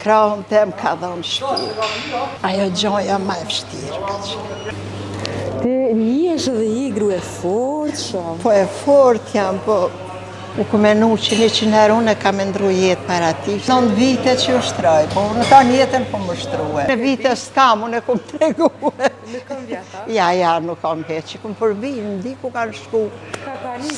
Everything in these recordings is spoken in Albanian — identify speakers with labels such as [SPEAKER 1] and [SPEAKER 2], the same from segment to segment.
[SPEAKER 1] Krahun tem ka dhënë shpirë. Ajo gjoja ma e vështirë.
[SPEAKER 2] Ti njesh edhe i gru e fort shumë.
[SPEAKER 1] Po e fort jam, po u kumenu që 100 herë unë e kam ndru jetë para ti. 9 vite që u shtroj, po në ta njëtën po më shtruje. Në vite s'kam, unë e kum tregue.
[SPEAKER 2] Në kom vjeta?
[SPEAKER 1] Ja, nuk kam heqë, që kum përvinë, ndiku kanë shku.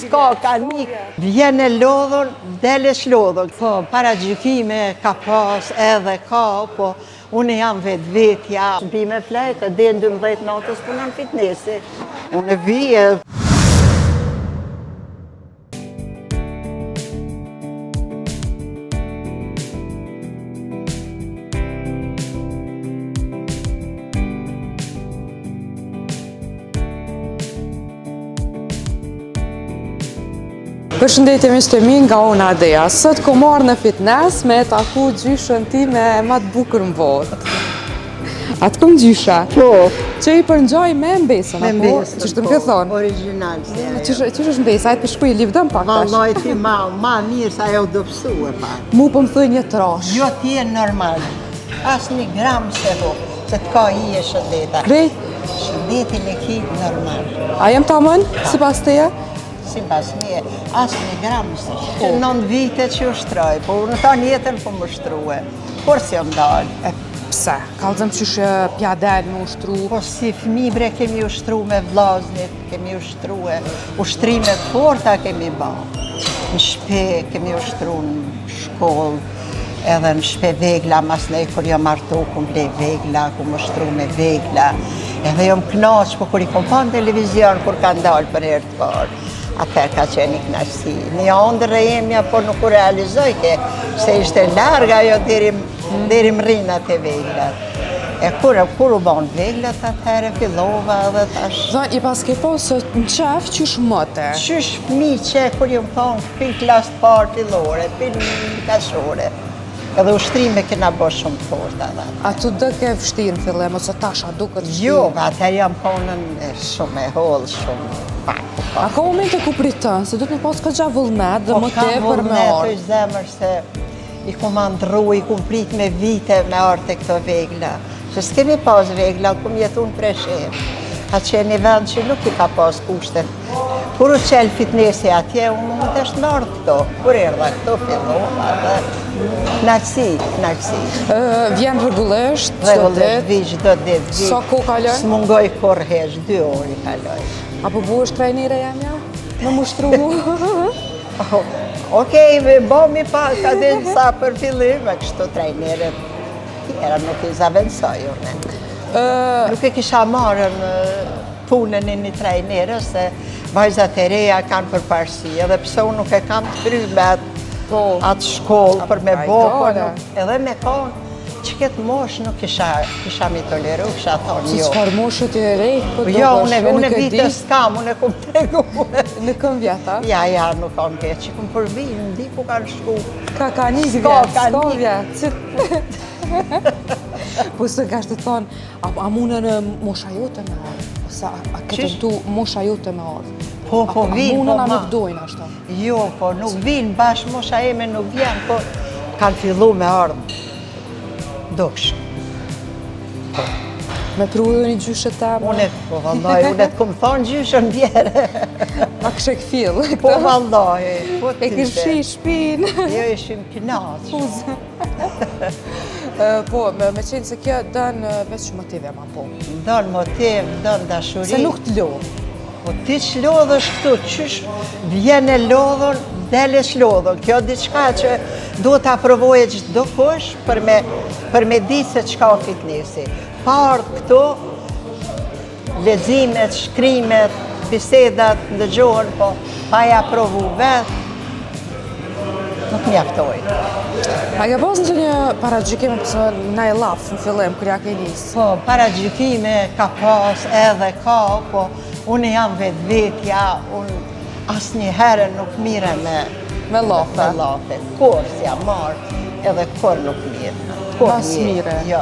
[SPEAKER 2] S'ka
[SPEAKER 1] ka nik. Vjen e lodhën, dele shlodhën. Po, para gjykime ka pas edhe ka, po unë jam vetja. Bi me flejtë, dhe në 12 natës punon fitnesi. Unë vije.
[SPEAKER 2] Përshëndetje miq të mi nga unë Adeja. Sot ku marrë në fitness me taku gjyshën ti me ma të bukur në botë. Atë kom gjysha?
[SPEAKER 1] Po.
[SPEAKER 2] Që i përngjoj me mbesën,
[SPEAKER 1] Me
[SPEAKER 2] apo?
[SPEAKER 1] mbesën,
[SPEAKER 2] Që shtë më këtë thonë?
[SPEAKER 1] Original si ajo.
[SPEAKER 2] Që është mbesa, ajtë përshkuj i livdëm pak tash.
[SPEAKER 1] Vallaj ti ma mirë sa ajo do pësu e pa.
[SPEAKER 2] Mu po më thuj një trash.
[SPEAKER 1] Jo ti e normal. As një gram se ho, se t'ka i e shëndeta.
[SPEAKER 2] Krejt,
[SPEAKER 1] Shëndetin e ki normal.
[SPEAKER 2] a jem ta mën, si pas teje?
[SPEAKER 1] Si pas mje, as një gram se shë. 9 vite që u shtroj, po në ta njetën po më shtruje. Por si jam dalë.
[SPEAKER 2] Pse? Kallëzëm qysh pjadel me ushtru.
[SPEAKER 1] Po si fëmi bre kemi ushtru me vllaznit, kemi ushtru e ushtrime forta kemi ba. Në shpe kemi ushtru në shkollë, edhe në shpe vegla, mas nej kur jam martu, kum ble vegla, kum ushtru me vegla. Edhe jom knaq, po kur i kom pa në televizion, kur ka ndalë për herë të parë. Atër ka qenë i knaqësi. Një ondër e jemja, po nuk u realizoj ke, se ishte larga jo deri më rinat e veglat. E kur u bon veglat, atëherë fillova edhe tash.
[SPEAKER 2] Zon, i pas ke posë në qef qysh mëte?
[SPEAKER 1] Qysh fmi që kur jom thonë, pin klas të parë fillore, pin kashore. Edhe ushtrime kena bo shumë të forta dhe.
[SPEAKER 2] A tu dë ke vështirë në fillim, ose tash a duket vështirë?
[SPEAKER 1] Jo, atëherë jam konën shumë e hollë, shumë pak.
[SPEAKER 2] A ka momente ku pritën, se du të në pas ka gja vullnet dhe motiv për me
[SPEAKER 1] Po
[SPEAKER 2] orë?
[SPEAKER 1] kam zemër se i kum andru, i kum prit me vite me orë të këto vegla. Se s'kemi pas vegla, kum jetu në Preshevë. A që një vend që nuk i ka pas kushtet. Kur u qel fitnesi atje, unë mund të është në orë këto. Kur erdha këto fillova dhe knaqësi.
[SPEAKER 2] Vjen rregullisht,
[SPEAKER 1] Rregullisht, vi çdo ditë.
[SPEAKER 2] Sa kohë kalon?
[SPEAKER 1] S'mungoj kur hesh, 2 orë i kaloj.
[SPEAKER 2] Apo bu është trajnire jemja? Në mushtru mu?
[SPEAKER 1] Okej, bomi pa ka dhe sa për fillim, e kështu trajnerët tjera nuk i zavendësoj unë. Nuk e kisha marrën punën e një trajnerë, se vajzat e reja kanë përparësi, edhe pse unë nuk e kam të kry me atë shkollë për me bo, edhe me konë, që këtë mosh nuk kisha mi toleru, kisha thonë
[SPEAKER 2] Si
[SPEAKER 1] jo.
[SPEAKER 2] qëfar moshët e rejtë, po do
[SPEAKER 1] Jo,
[SPEAKER 2] bashkë,
[SPEAKER 1] unë
[SPEAKER 2] nuk e
[SPEAKER 1] vite
[SPEAKER 2] di.
[SPEAKER 1] s'kam, unë e kum tregu.
[SPEAKER 2] Në këm vjeta?
[SPEAKER 1] Ja, nuk kam keq, që kum përvinë, ndiku kanë shku.
[SPEAKER 2] Ka një
[SPEAKER 1] S'ka,
[SPEAKER 2] vjetë,
[SPEAKER 1] ka
[SPEAKER 2] s'ka
[SPEAKER 1] një.
[SPEAKER 2] vjetë. Po së ka shtë thonë, a mune në mosha jote me orë? Ose a këtë tu mosha jote me orë?
[SPEAKER 1] Po vinë,
[SPEAKER 2] A mune
[SPEAKER 1] po
[SPEAKER 2] na
[SPEAKER 1] ma.
[SPEAKER 2] nuk dojnë ashtë?
[SPEAKER 1] Jo, po nuk vinë, bashkë mosha eme nuk vjen, po kanë fillu me ardhë. Duksh.
[SPEAKER 2] Me prudu një gjyshet të më?
[SPEAKER 1] Unë të kumë thonë gjyshën bjerë.
[SPEAKER 2] Ma kështë këfilë.
[SPEAKER 1] Po vallaj, po
[SPEAKER 2] E kërshi shpinë.
[SPEAKER 1] Jo, ishim knaqë.
[SPEAKER 2] Po, me qenë se kjo dënë veç motive ma po.
[SPEAKER 1] Donë motiv, donë dashuri.
[SPEAKER 2] Se nuk të lo.
[SPEAKER 1] Po ti që lodhësh këtu, qysh vjen e lodhën, dele shlodhën. Kjo diçka që duhet ta provoje çdo kush për me ditë se çka o fitnesi. Parë këtu, leximet, shkrimet, bisedat, ndëgjohen, po pa ja provu vetë, nuk mjaftojnë.
[SPEAKER 2] A ke pas në një paragjykime pëse na e lafë në fillim, kërja ke njësë?
[SPEAKER 1] Po, paragjykime ka pas edhe ka, po unë jam vetja, unë asnjëherë nuk mire me
[SPEAKER 2] lafe.
[SPEAKER 1] Kur si jam marrë, edhe kur nuk mire.
[SPEAKER 2] Mas mire.
[SPEAKER 1] Jo.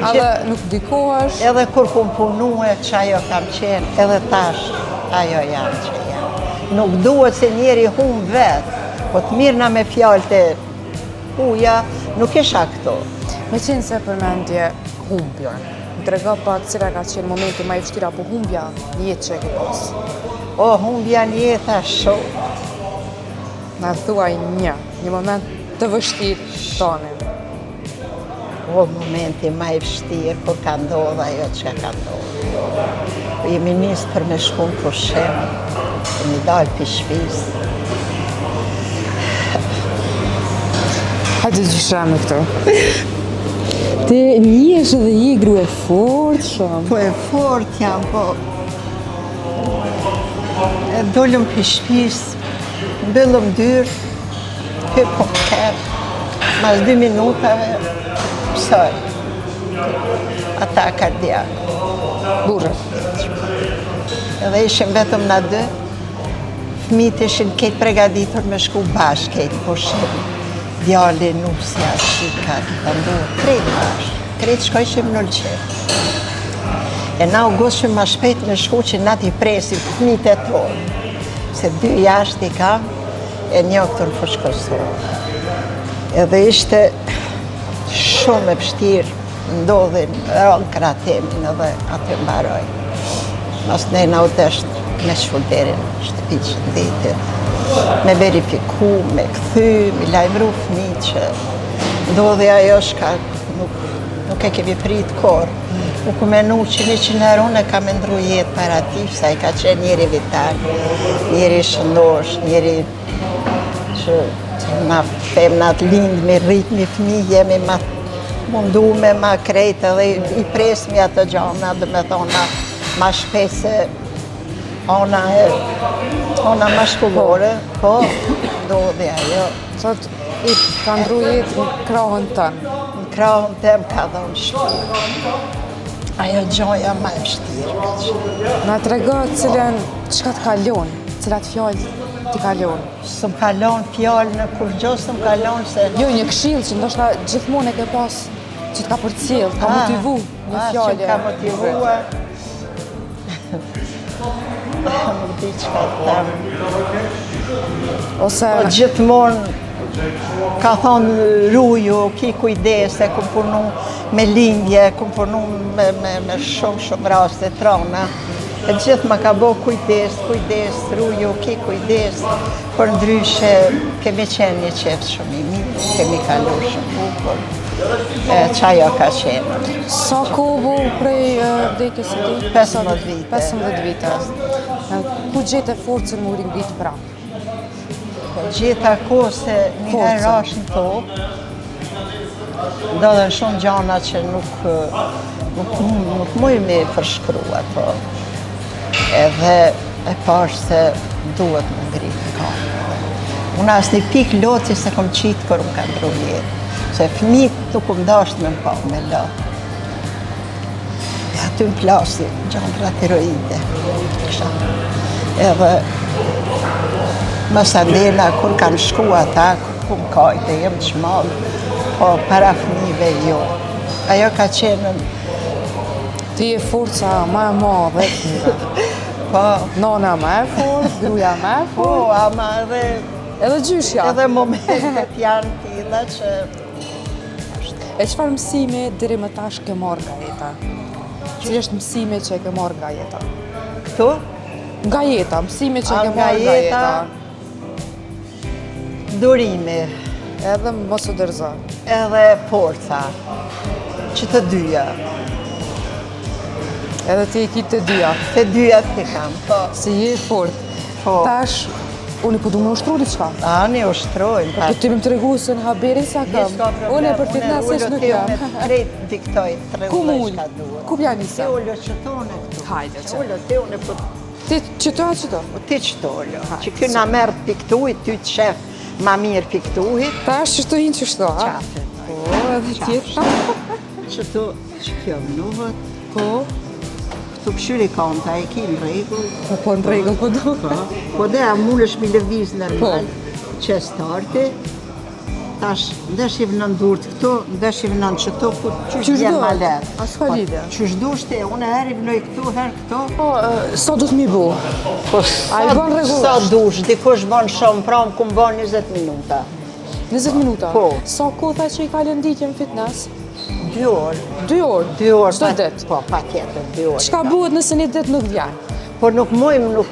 [SPEAKER 2] Edhe nuk dikohesh?
[SPEAKER 1] Edhe kur kum punue që ajo kam qenë, edhe tash ajo jam që jam. Nuk duhet se njeri hum vetë, po të mirëna me fjalët e huja, Nuk isha këto.
[SPEAKER 2] Me qenë se përmendje humbjën, më trego pak cila ka qenë momenti më i vështirë apo humbja në jetë që e ke pas.
[SPEAKER 1] O, humbja në jetë a shumë.
[SPEAKER 2] Na thuaj një moment të vështirë tonë.
[SPEAKER 1] O, momenti më i vështirë, kur ka ndodhë ajo që ka ndodhë. Jemi nisë për me shku në pushim, kemi dalë për shpisë.
[SPEAKER 2] Hajde gjyshem me këto. Ti njesh dhe je grua e fortë shumë.
[SPEAKER 1] Po e fort jam, po. E dollëm për shpisë, mbyllëm dyrë, hypëm kërë, mas 2 minutave, pësoj. Ata kardiak.
[SPEAKER 2] Burrë.
[SPEAKER 1] Edhe ishim vetëm na dy, fëmijët ishin këtë pregaditur me shku bashkë këtë pushim. Djali, nusja, shika, të ndohë, krejtë bashkë, krejtë shkojshim në lëqet. E na u goshim ma shpejt me shku që na t'i presim fëmijët e tonë, se 2 jashtë i kam, e 1 këtu në Fushë Kosovë. Edhe ishte shumë e vështirë, ndodhin rënë kratimin edhe aty mbaroj. Mas ne na u deshtë me shfulderin shtëpi që ndetit. Me verifiku, me këthy, me lajmëru fëmijët që ndodhi ajo shka nuk e kemi prit korë. Nuk u menu që 100 euro e ka me ndru jetë para ti, sa i ka qenë njeri vital, njeri shëndosh, njeri që ma femnat lindë, me rritë, me fëmijë, jemi ma mundume, ma krejtë edhe i presmi ato gjana, dhe me thona ma shpejt se ona ma shkullore, po, ndodhi ajo.
[SPEAKER 2] Sot i ka ndru jetë në krahën tënë.
[SPEAKER 1] Në krahën tem ka dhonë shpirë. Ajo gjoja ma e vështirë.
[SPEAKER 2] Na trego cilën, çka të kalon, cilat fjallë t'i kalon.
[SPEAKER 1] Së më kalon fjallë në kur gjo së më kalon se...
[SPEAKER 2] Jo, një këshill që ndoshta gjithmonë e ke pas që t'ka përcjell, t'ka motivu një fjallë.
[SPEAKER 1] Që ka motivua. Nuk di që ka të temë.
[SPEAKER 2] Ose...
[SPEAKER 1] Po gjithmonë ka thonë ruju, ki kujdese, ku punu me lindje, ku punu me shumë raste trona. E gjithë ma ka bo kujdes, ruju, ki kujdes, por ndryshe kemi qenë një qefë shumë i mirë, kemi kalu shumë bukur. Qajo ka qenë.
[SPEAKER 2] Sa kohë prej vdekjes së tij?
[SPEAKER 1] 15 vite.
[SPEAKER 2] 15 vite. Ku gjete forcën më ringrit prapë?
[SPEAKER 1] Gjitha kohë se një herë rashin tokë, ndodhen shumë gjana që nuk muj me përshkru ato. Edhe e pash se duhet më ngritë kamë. Unë asë një pikë loci se kom qitë kër më ka ndru jetë. Se fëmijët nuk më dasht me më pa me lotë. E aty më plasi, gjandra tiroide. Edhe Masandela, kur kanë shku ata, kur më kajte, jem qmalë, po para fëmijëve jo. Ajo ka qenë...
[SPEAKER 2] Ti e forca ma e madhe.
[SPEAKER 1] Po...
[SPEAKER 2] Nona ma e fort, gruja ma e
[SPEAKER 1] Po,
[SPEAKER 2] fort.
[SPEAKER 1] ama edhe...
[SPEAKER 2] Edhe gjyshja.
[SPEAKER 1] Edhe momentet janë tilla që...
[SPEAKER 2] E çfarë mësimi deri më tash ke marrë nga jeta? Cili është mësimi që e ke marrë nga jeta?
[SPEAKER 1] Këtu?
[SPEAKER 2] Nga jeta, mësimi që e ke
[SPEAKER 1] Nga
[SPEAKER 2] marrë nga jeta.
[SPEAKER 1] Durimi,
[SPEAKER 2] Edhe mos u dërzo.
[SPEAKER 1] edhe forca, që të dyja.
[SPEAKER 2] Edhe ti i ki të dyja.
[SPEAKER 1] Të dyja të kam, po.
[SPEAKER 2] Se je fort.
[SPEAKER 1] Po.
[SPEAKER 2] Tash, unë po du më ushtru diçka.
[SPEAKER 1] Ani ushtrojnë.
[SPEAKER 2] Po ti më tregu se në haberin sa kam. Unë për fitnesesh nuk jam.
[SPEAKER 1] Unë krejt diktoj, të
[SPEAKER 2] Ku
[SPEAKER 1] rregulloj
[SPEAKER 2] mull?
[SPEAKER 1] shka duhet.
[SPEAKER 2] Ku pja
[SPEAKER 1] Ti
[SPEAKER 2] nisa?
[SPEAKER 1] ullo qëtone këtu.
[SPEAKER 2] Hajde që.
[SPEAKER 1] Ullo ti unë po...
[SPEAKER 2] Ti qëto a qëto?
[SPEAKER 1] Ti qëtollo. Që kjo na merë piktuit, ty të shef ma mirë piktuit.
[SPEAKER 2] Tash që të hinë që shto, ha?
[SPEAKER 1] Qafet.
[SPEAKER 2] Po, edhe tjetra.
[SPEAKER 1] Qëto, që kjo mnohet, po, këtu pëshyri konta e ki në regull.
[SPEAKER 2] Po në regull, po do.
[SPEAKER 1] Po dhe a mullesh mi lëviz normal, që starti, tash ndeshjiv në ndurët këto, ndeshjiv në qëto, ku qysh
[SPEAKER 2] Qysh
[SPEAKER 1] djenë
[SPEAKER 2] do?
[SPEAKER 1] ma letë.
[SPEAKER 2] A s'ka lidhje?
[SPEAKER 1] Qysh du shte, unë heri vloj këtu, her këto.
[SPEAKER 2] Po, sa du të mi bu?
[SPEAKER 1] Po
[SPEAKER 2] A i bën rregullisht?
[SPEAKER 1] sa dush, dikush bën shumë pramë, ku më bën 20 minuta.
[SPEAKER 2] 20 minuta?
[SPEAKER 1] Po.
[SPEAKER 2] Sa kohë tha që i ka lënditje në fitness?
[SPEAKER 1] 2 orë.
[SPEAKER 2] 2 orë?
[SPEAKER 1] 2 orë.
[SPEAKER 2] Çdo ditë?
[SPEAKER 1] Po, pa tjetër, 2 orë.
[SPEAKER 2] Çka bëhet nëse një ditë nuk vjen?
[SPEAKER 1] Po nuk mujmë,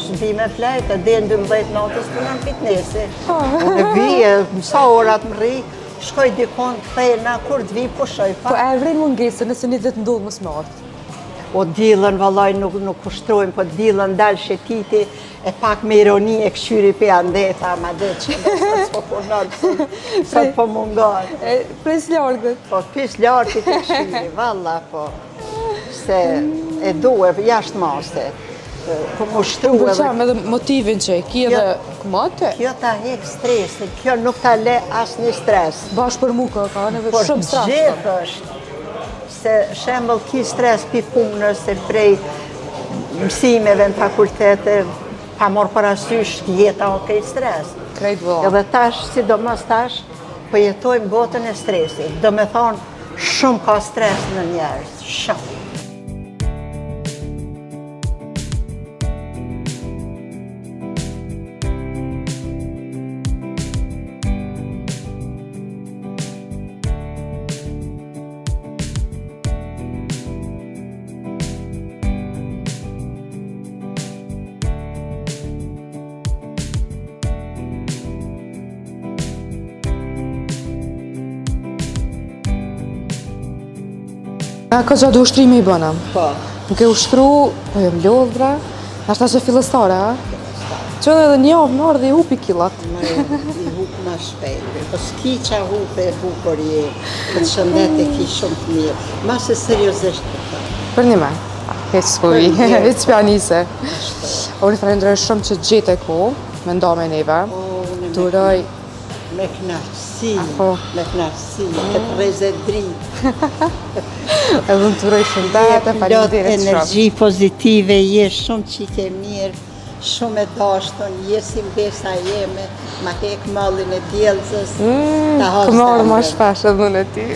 [SPEAKER 1] shbi me flejtë, dhe në 12 natës për në fitnessi. Në vijë, sa orat më rri, shkoj dikon të thejna, kur të vi, po shoj
[SPEAKER 2] Po
[SPEAKER 1] pa.
[SPEAKER 2] e vren mungesën nëse një ditë ndodhë mos martë.
[SPEAKER 1] O dilën, vallaj, nuk kushtrojmë, po dilën dalë shetiti, e pak me ironi e këshyri për andeta, ma dhe që nësë po punarë, sot po mungar.
[SPEAKER 2] Pres largët.
[SPEAKER 1] Po, pis lartit e këshyri, valla, po. Se e duhe, jashtë maste. Po më shtru edhe...
[SPEAKER 2] Përqam edhe motivin që ki edhe kumate?
[SPEAKER 1] Kjo ta hek stresin, kjo nuk ta le asë një stres.
[SPEAKER 2] Bashkë për mu ka neve
[SPEAKER 1] Por
[SPEAKER 2] shumë stres.
[SPEAKER 1] gjithë është, se shembëll ki stres pi punës, se prej mësimeve në fakultete, pa morë parasysh jeta o kej stres.
[SPEAKER 2] Krejt vëlla.
[SPEAKER 1] Edhe tash, sidomos tash, po jetojmë botën e stresit. Do me thonë, shumë ka stres në njerës, shumë.
[SPEAKER 2] Ka gjatë ushtrimi i bëna.
[SPEAKER 1] Po.
[SPEAKER 2] Nuk e ushtru, po jem lodhra, nashta që fillestare, a? Që edhe një avë në ardhe i hupi killat.
[SPEAKER 1] I hupë ma shpejt, po s'ki qa hupë e bukur je, për të shëndet e ki shumë të mirë. Ma se seriosisht për ta.
[SPEAKER 2] Për një me, hecë s'kuvi, hecë pjanise. Unë i falenderoj shumë që gjete ku, me nda me neve. Duroj.
[SPEAKER 1] Me knaqësi,
[SPEAKER 2] Po.
[SPEAKER 1] me knaqësi, këtë reze dritë.
[SPEAKER 2] Edhe në duroj shëndet e falenderit shumë.
[SPEAKER 1] Energji pozitive, je shumë qike mirë, shumë e dashtën, je si mbesa jeme, ma hek mallin e djelëzës.
[SPEAKER 2] Këmarë ma shpesh edhe në ti.